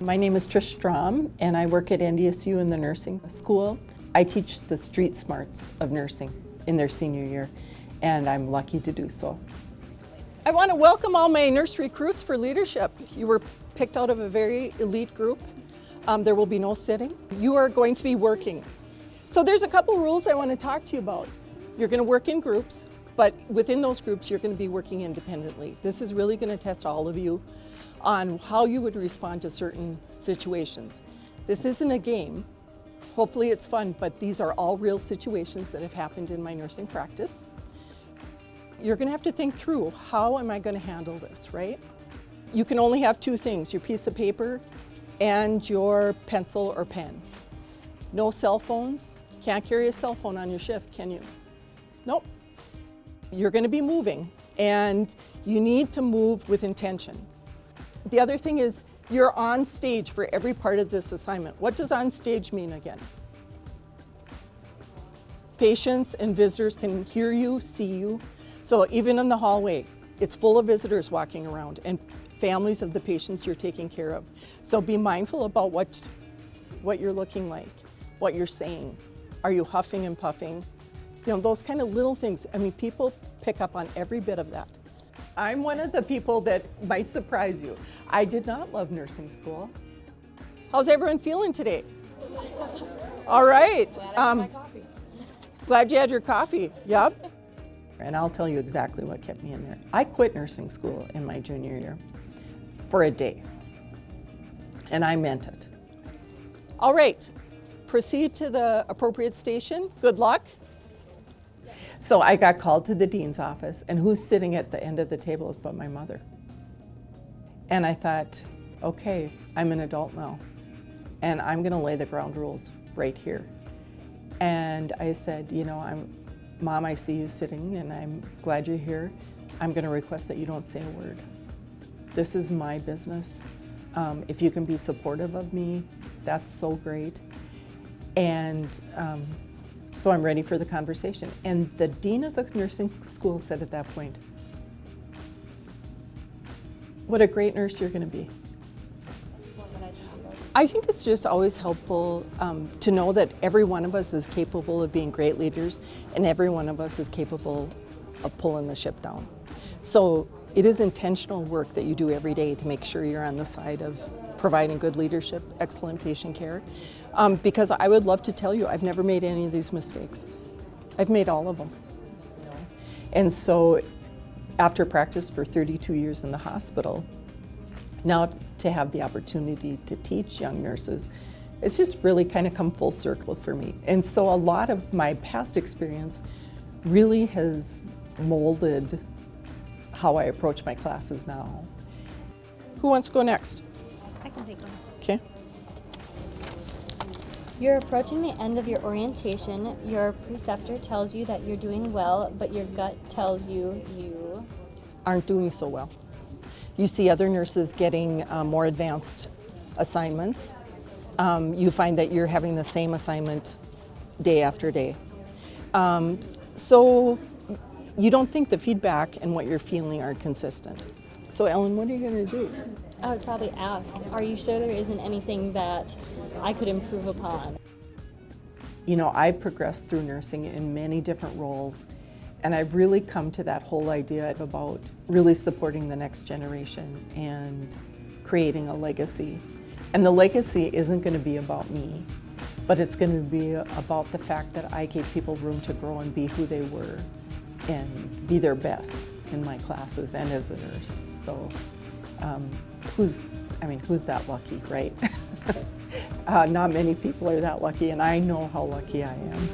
My name is Trish Strom, and I work at NDSU in the nursing school. I teach the street smarts of nursing in their senior year, and I'm lucky to do so. I want to welcome all my nurse recruits for leadership. You were picked out of a very elite group. There will be no sitting. You are going to be working. So there's a couple rules I want to talk to you about. You're going to work in groups, but within those groups, you're going to be working independently. This is really going to test all of you on how you would respond to certain situations. This isn't a game. Hopefully it's fun, but these are all real situations that have happened in my nursing practice. You're going to have to think through, how am I going to handle this, right? You can only have two things, your piece of paper and your pencil or pen. No cell phones. Can't carry a cell phone on your shift, can you? Nope. You're going to be moving, and you need to move with intention. The other thing is, you're on stage for every part of this assignment. What does on stage mean again? Patients and visitors can hear you, see you. So even in the hallway, it's full of visitors walking around and families of the patients you're taking care of. So be mindful about what you're looking like, what you're saying. Are you huffing and puffing? You know, those kind of little things. I mean, people pick up on every bit of that. I'm one of the people that might surprise you. I did not love nursing school. How's everyone feeling today? All right. Glad I had my coffee. Glad you had your coffee. Yep. And I'll tell you exactly what kept me in there. I quit nursing school in my junior year for a day. And I meant it. All right. Proceed to the appropriate station. Good luck. So I got called to the dean's office, and who's sitting at the end of the table is but my mother. And I thought, okay, I'm an adult now, and I'm gonna lay the ground rules right here. And I said, you know, Mom, I see you sitting, and I'm glad you're here. I'm gonna request that you don't say a word. This is my business. If you can be supportive of me, that's so great. And so I'm ready for the conversation. And the dean of the nursing school said at that point, what a great nurse you're going to be. I think it's just always helpful to know that every one of us is capable of being great leaders, and every one of us is capable of pulling the ship down. So it is intentional work that you do every day to make sure you're on the side of providing good leadership, excellent patient care. Because I would love to tell you, I've never made any of these mistakes. I've made all of them. And so after practice for 32 years in the hospital, now to have the opportunity to teach young nurses, it's just really kind of come full circle for me. And so a lot of my past experience really has molded how I approach my classes now. Who wants to go next? I can take one. Okay. You're approaching the end of your orientation. Your preceptor tells you that you're doing well, but your gut tells you you aren't doing so well. You see other nurses getting more advanced assignments. You find that you're having the same assignment day after day. So you don't think the feedback and what you're feeling are consistent. So Ellen, what are you going to do? I would probably ask, are you sure there isn't anything that I could improve upon? You know, I've progressed through nursing in many different roles, and I've really come to that whole idea about really supporting the next generation and creating a legacy. And the legacy isn't going to be about me, but it's going to be about the fact that I gave people room to grow and be who they were and be their best in my classes and as a nurse. So who's that lucky, right? Not many people are that lucky, and I know how lucky I am.